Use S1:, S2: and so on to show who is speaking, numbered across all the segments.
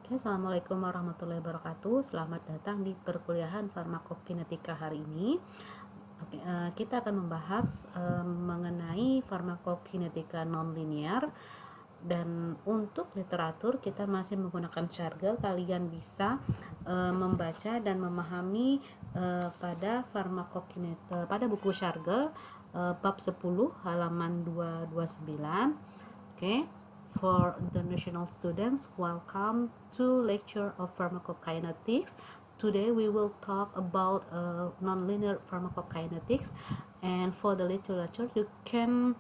S1: Oke, Assalamualaikum warahmatullahi wabarakatuh. Selamat datang di perkuliahan farmakokinetika hari ini. Oke, kita akan membahas mengenai farmakokinetika nonlinear, dan untuk literatur kita masih menggunakan Shargel. Kalian bisa membaca dan memahami pada pada buku Shargel bab 10 halaman 229. Oke. For international students, welcome to lecture of pharmacokinetics. Today we will talk about nonlinear pharmacokinetics, and for the literature you can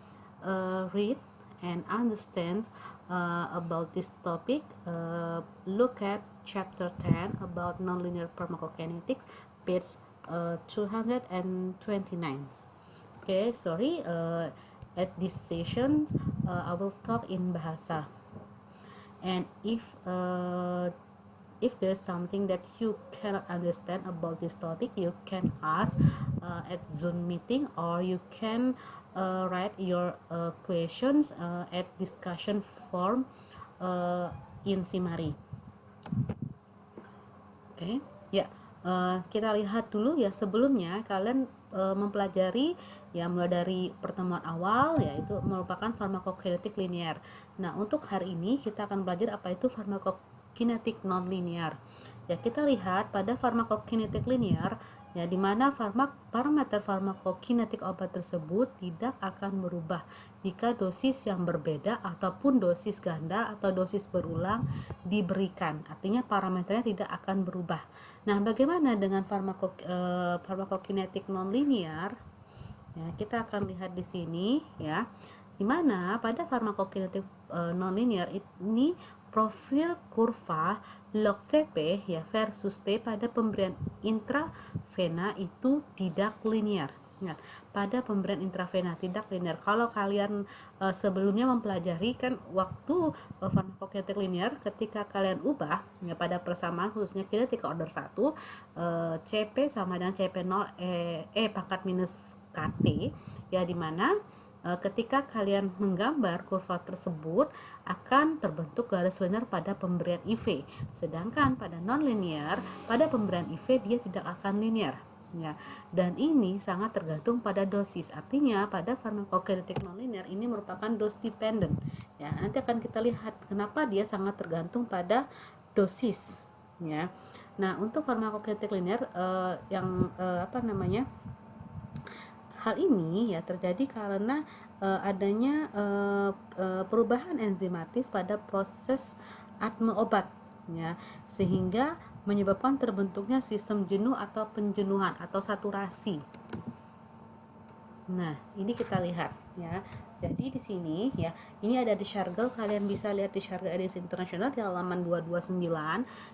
S1: read and understand about this topic. Look at chapter 10 about nonlinear pharmacokinetics, page 229. Okay, sorry. At this session, I will talk in Bahasa. And if there's something that you cannot understand about this topic, you can ask at Zoom meeting, or you can write your questions at discussion form in Simari. Oke, ya. Kita lihat dulu ya, sebelumnya kalian mempelajari ya mulai dari pertemuan awal, yaitu merupakan farmakokinetik linear. Nah, untuk hari ini kita akan belajar apa itu farmakokinetik nonlinear. Ya, kita lihat pada farmakokinetik linear ya, di mana parameter farmakokinetik obat tersebut tidak akan berubah jika dosis yang berbeda ataupun dosis ganda atau dosis berulang diberikan. Artinya parameternya tidak akan berubah. Nah, bagaimana dengan farmakokinetik nonlinear? Ya, kita akan lihat di sini ya, di mana pada farmakokinetik nonlinear ini profil kurva log CP ya versus T pada pemberian intravena itu tidak linear. Ingat, pada pemberian intravena tidak linear. Kalau kalian sebelumnya mempelajari kan waktu farmakokinetik linear, ketika kalian ubah ya pada persamaan khususnya kinetika order 1, CP sama dengan CP0 E pangkat minus KT ya, dimana ketika kalian menggambar kurva tersebut akan terbentuk garis linear pada pemberian IV, sedangkan pada non-linear pada pemberian IV dia tidak akan linear ya, dan ini sangat tergantung pada dosis. Artinya pada farmakokinetik non-linear ini merupakan dose dependent ya. Nanti akan kita lihat kenapa dia sangat tergantung pada dosis ya. Nah, untuk farmakokinetik linear hal ini ya terjadi karena adanya perubahan enzimatis pada proses atme obat ya, sehingga menyebabkan terbentuknya sistem jenuh atau penjenuhan atau saturasi. Nah, ini kita lihat ya. Jadi di sini ya, ini ada di Shargel, kalian bisa lihat di Shargel edisi internasional di halaman 229,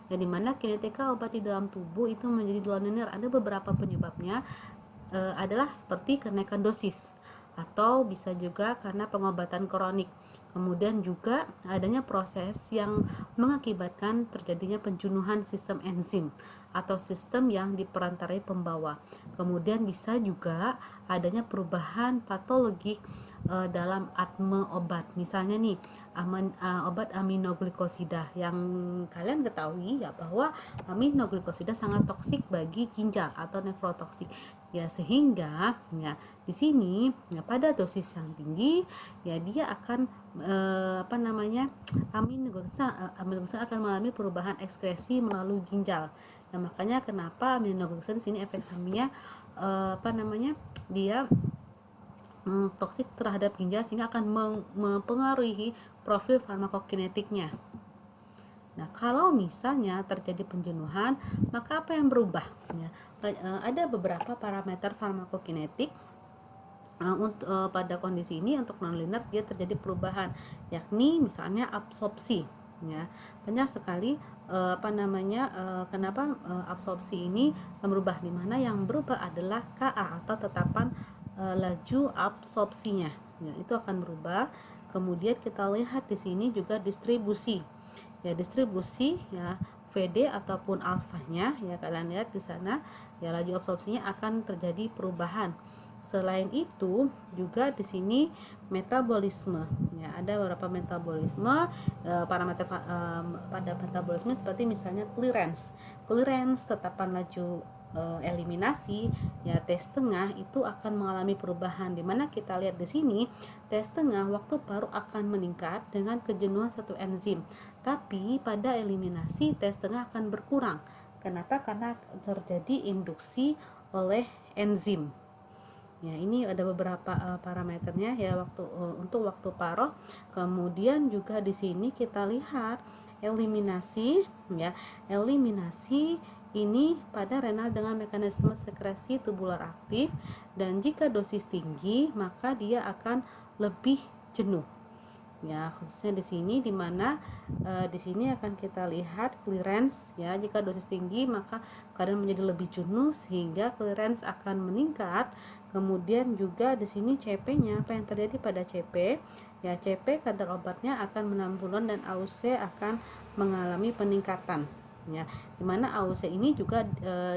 S1: yang dimana kinetika obat di dalam tubuh itu menjadi non-linear. Ada beberapa penyebabnya, adalah seperti kenaikan dosis atau bisa juga karena pengobatan kronik. Kemudian juga adanya proses yang mengakibatkan terjadinya penjenuhan sistem enzim atau sistem yang diperantarai pembawa. Kemudian bisa juga adanya perubahan patologik dalam atme obat. Misalnya nih, obat aminoglikosida yang kalian ketahui ya, bahwa aminoglikosida sangat toksik bagi ginjal atau nefrotoksik ya, sehingga ya di sini ya, pada dosis yang tinggi ya dia akan aminoglikosida akan mengalami perubahan ekskresi melalui ginjal. Nah, makanya kenapa aminoglikosida di sini efek sampingnya dia toksik terhadap ginjal, sehingga akan mempengaruhi profil farmakokinetiknya. Nah, kalau misalnya terjadi penjenuhan, maka apa yang berubah? Ya, ada beberapa parameter farmakokinetik pada kondisi ini. Untuk nonlinear dia terjadi perubahan, yakni misalnya absorpsi ya. Banyak sekali kenapa absorpsi ini berubah, di mana yang berubah adalah KA atau tetapan laju absorpsinya ya, itu akan berubah. Kemudian kita lihat di sini juga distribusi ya, VD ataupun alfanya ya, kalian lihat di sana ya, laju absorpsinya akan terjadi perubahan. Selain itu juga di sini metabolisme, ya ada beberapa metabolisme, parameter pada metabolisme seperti misalnya clearance tetapan laju eliminasi, ya T setengah itu akan mengalami perubahan, dimana kita lihat di sini T setengah waktu paruh akan meningkat dengan kejenuhan satu enzim, tapi pada eliminasi T setengah akan berkurang. Kenapa? Karena terjadi induksi oleh enzim. Ya, ini ada beberapa parameternya ya untuk waktu paruh. Kemudian juga di sini kita lihat eliminasi, ya. Eliminasi ini pada renal dengan mekanisme sekresi tubular aktif, dan jika dosis tinggi maka dia akan lebih jenuh. Ya, khususnya di sini di mana di sini akan kita lihat clearance, ya. Jika dosis tinggi maka kadang menjadi lebih jenuh sehingga clearance akan meningkat. Kemudian juga di sini CP-nya, apa yang terjadi pada CP? Ya, CP kadar obatnya akan menambulon dan AUC akan mengalami peningkatan. Ya, dimana AUC ini juga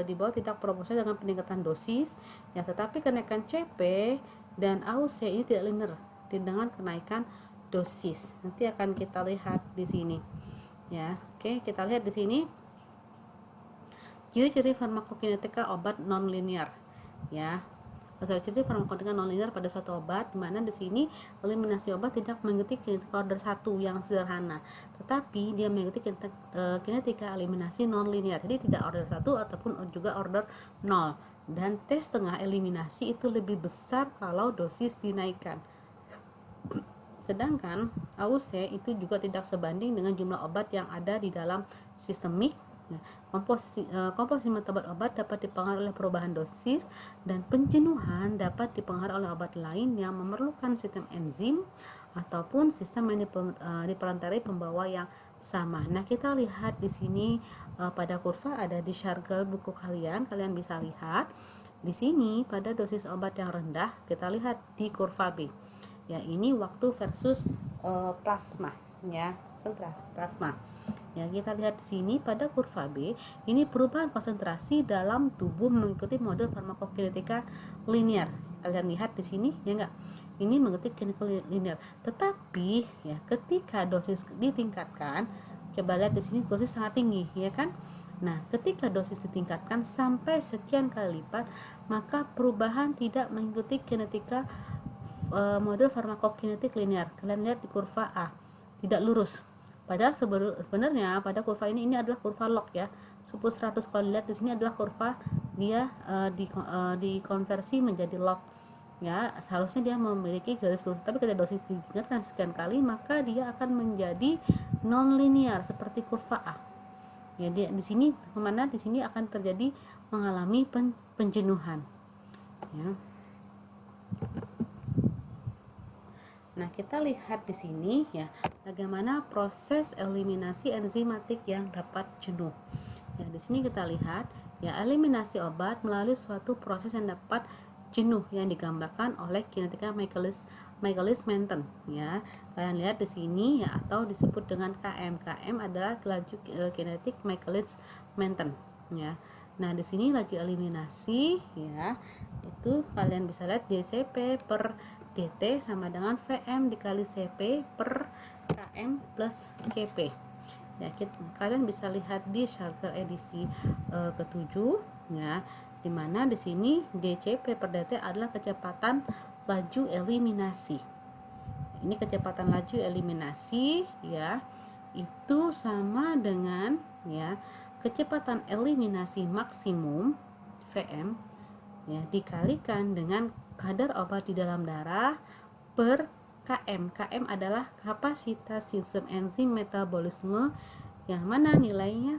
S1: di bawah tidak proporsional dengan peningkatan dosis, ya, tetapi kenaikan CP dan AUC ini tidak linear dengan kenaikan dosis. Nanti akan kita lihat di sini. Ya, oke, kita lihat di sini ciri-ciri farmakokinetika obat non-linear. Ya, ciri farmakokinetika non-linear pada suatu obat, di mana di sini eliminasi obat tidak mengikuti kinetika order 1 yang sederhana, tetapi dia mengikuti kinetika eliminasi non-linear. Jadi tidak order 1 ataupun juga order 0. Dan T setengah eliminasi itu lebih besar kalau dosis dinaikkan. Sedangkan AUC itu juga tidak sebanding dengan jumlah obat yang ada di dalam sistemik. Komposisi metabolit obat dapat dipengaruhi oleh perubahan dosis, dan penjenuhan dapat dipengaruhi oleh obat lain yang memerlukan sistem enzim ataupun sistem yang diperantarai pembawa yang sama. Nah, kita lihat di sini pada kurva ada di Shargel buku kalian bisa lihat di sini pada dosis obat yang rendah, kita lihat di kurva B. Ya, ini waktu versus plasma, ya, konsentrasi plasma. Ya, kita lihat di sini pada kurva B, ini perubahan konsentrasi dalam tubuh mengikuti model farmakokinetika linear. Kalian lihat di sini, ya enggak? Ini mengikuti kinetika linear. Tetapi ya, ketika dosis ditingkatkan, coba lihat di sini dosis sangat tinggi, ya kan? Nah, ketika dosis ditingkatkan sampai sekian kali lipat, maka perubahan tidak mengikuti kinetika model farmakokinetik linear. Kalian lihat di kurva A, tidak lurus. Padahal sebenarnya pada kurva ini adalah kurva log, ya. 10-100 kalau dilihat di sini adalah kurva dia dikonversi menjadi log. Ya, seharusnya dia memiliki garis lurus, tapi ketika dosis ditingkatkan sekian kali maka dia akan menjadi non linear seperti kurva A. Ya, di sini kemana di sini akan terjadi mengalami penjenuhan. Ya. Nah, kita lihat di sini ya bagaimana proses eliminasi enzimatik yang dapat jenuh. Ya, di sini kita lihat ya eliminasi obat melalui suatu proses yang dapat jenuh yang digambarkan oleh kinetika Michaelis-Menten, ya. Kalian lihat di sini ya, atau disebut dengan KM. KM adalah laju kinetik Michaelis-Menten, ya. Nah, di sini laju eliminasi ya, itu kalian bisa lihat DCP per DT sama dengan VM dikali CP per KM plus CP. Ya, kalian bisa lihat di Shargel edisi ke-7, ya, dimana di sini DCP per DT adalah kecepatan laju eliminasi. Ini kecepatan laju eliminasi, ya, itu sama dengan ya kecepatan eliminasi maksimum VM, ya, dikalikan dengan kadar obat di dalam darah per KM. KM adalah kapasitas sistem enzim metabolisme, yang mana nilainya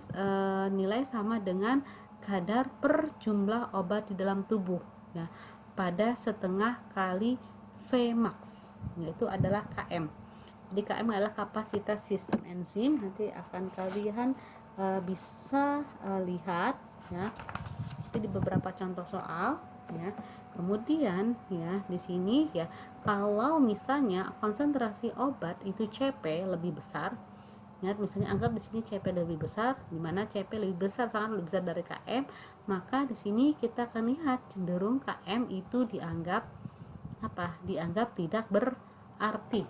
S1: nilai sama dengan kadar per jumlah obat di dalam tubuh, ya, pada setengah kali Vmax, yaitu adalah KM. Jadi KM adalah kapasitas sistem enzim. Nanti akan kalian bisa lihat ya di beberapa contoh soal, ya. Kemudian ya di sini ya kalau misalnya konsentrasi obat itu CP lebih besar, Ingat, misalnya anggap di sini CP lebih besar, di mana CP lebih besar, sangat lebih besar dari KM, maka di sini kita akan lihat cenderung KM itu dianggap apa? Dianggap tidak berarti.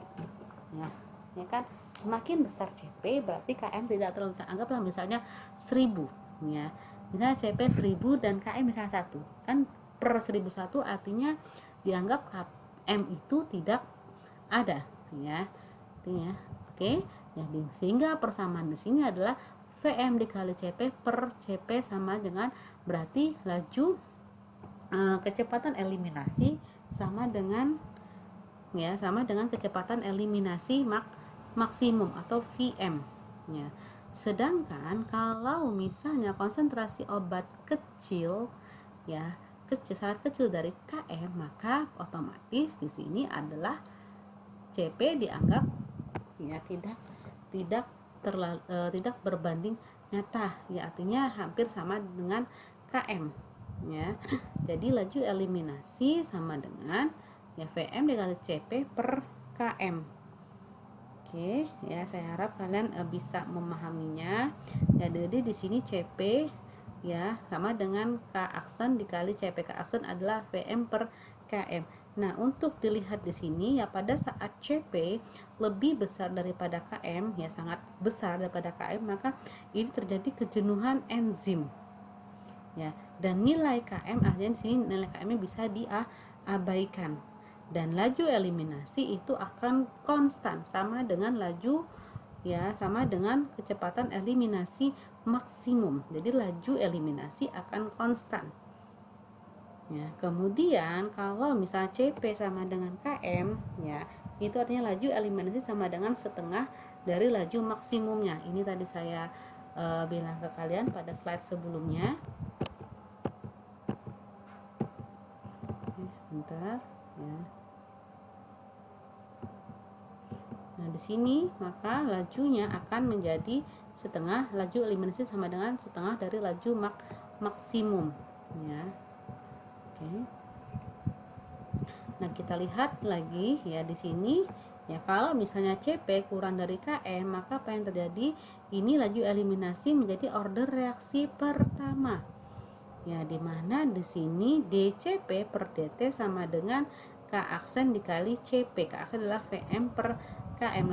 S1: Ya kan? Semakin besar CP berarti KM tidak terlalu besar. Anggaplah misalnya 1000, ya. Misalnya CP 1000 dan KM misalnya 1. Kan per 1001 artinya dianggap KM itu tidak ada, ya. Artinya, oke. Jadi sehingga persamaan di sini adalah VM dikali CP per CP sama dengan berarti laju kecepatan eliminasi sama dengan kecepatan eliminasi maksimum atau VM, ya. Sedangkan kalau misalnya konsentrasi obat kecil, ya, sangat kecil dari KM, maka otomatis di sini adalah CP dianggap ya tidak berbanding nyata, ya, artinya hampir sama dengan KM, ya. Jadi laju eliminasi sama dengan ya VM dikali CP per KM. Oke, ya, saya harap kalian bisa memahaminya. Ya, jadi di sini CP ya sama dengan K aksen dikali CP. K aksen adalah VM per KM. Nah, untuk dilihat di sini ya, pada saat CP lebih besar daripada KM, ya sangat besar daripada KM, maka ini terjadi kejenuhan enzim, ya. Dan nilai KM artinya di sini nilai KM-nya bisa diabaikan. Dan laju eliminasi itu akan konstan sama dengan kecepatan eliminasi maksimum. Jadi laju eliminasi akan konstan. Ya, kemudian kalau misalnya CP sama dengan KM, ya, itu artinya laju eliminasi sama dengan setengah dari laju maksimumnya. Ini tadi saya bilang ke kalian pada slide sebelumnya. Sebentar, ya. Nah, di sini maka lajunya akan menjadi setengah, laju eliminasi sama dengan setengah dari laju maksimum, ya. Oke. Nah, kita lihat lagi ya di sini, ya, kalau misalnya CP kurang dari KM, maka apa yang terjadi? Ini laju eliminasi menjadi order reaksi pertama. Ya, di mana di sini DCP per DT sama dengan K aksen dikali CP. K aksen adalah VM per KM,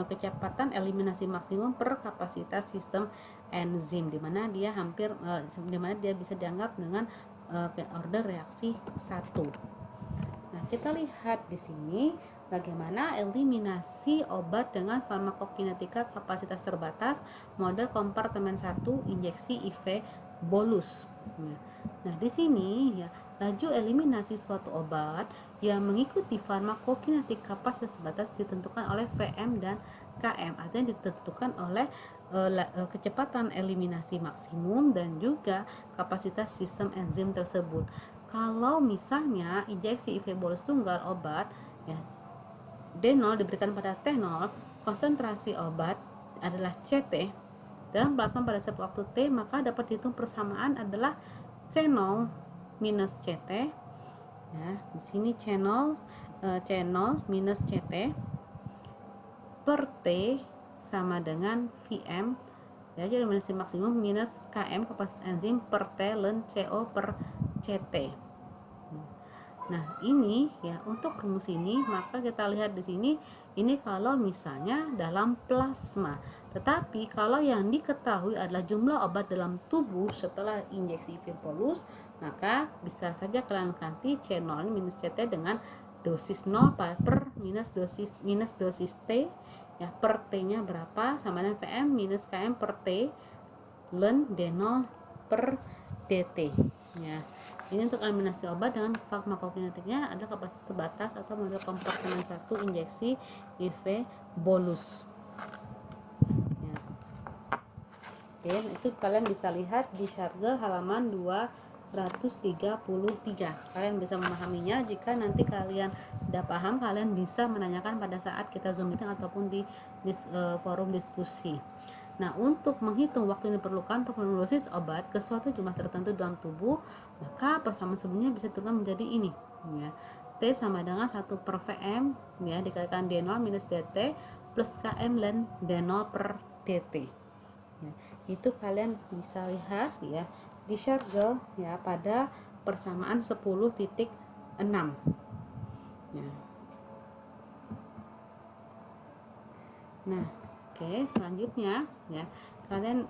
S1: kecepatan eliminasi maksimum per kapasitas sistem enzim, di mana dia bisa dianggap dengan order reaksi 1. Nah, kita lihat di sini bagaimana eliminasi obat dengan farmakokinetika kapasitas terbatas model kompartemen 1 injeksi IV bolus. Nah, di sini ya, laju eliminasi suatu obat yang mengikuti farmakokinetik kapasitas terbatas ditentukan oleh VM dan KM, artinya ditentukan oleh kecepatan eliminasi maksimum dan juga kapasitas sistem enzim tersebut. Kalau misalnya injeksi IV bolus tunggal obat, ya, D0 diberikan pada T0, konsentrasi obat adalah CT dalam plasma pada setiap waktu T, maka dapat dihitung persamaan adalah C0 minus CT, ya. Di sini C0 minus CT per T sama dengan VM, ya, jadi eliminasi maksimum minus KM kapasitas enzim per T ln CO per CT. Nah, ini ya, untuk rumus ini maka kita lihat di sini, ini kalau misalnya dalam plasma. Tetapi kalau yang diketahui adalah jumlah obat dalam tubuh setelah injeksi IV bolus, maka bisa saja kalian ganti C0 minus CT dengan dosis 0 per minus dosis T, ya, per T-nya berapa sama dengan VM minus KM per T ln D0 per DT, ya. Ini untuk eliminasi obat dengan farmakokinetiknya ada kapasitas terbatas atau model kompartemen 1 injeksi IV bolus, ya. Oke, itu kalian bisa lihat di Sharga halaman 233. Kalian bisa memahaminya. Jika nanti kalian tidak paham, kalian bisa menanyakan pada saat kita Zoom meeting ataupun di forum diskusi. Nah, untuk menghitung waktu yang diperlukan untuk mendosis obat ke suatu jumlah tertentu dalam tubuh, maka persamaan sebelumnya bisa diturunkan menjadi ini, ya. T sama dengan 1 per VM, ya, dikalikan D0 minus DT plus km dan d0 per dt. Ya, itu kalian bisa lihat ya di Shargel ya pada persamaan 10.6 ya. Nah, oke, selanjutnya ya kalian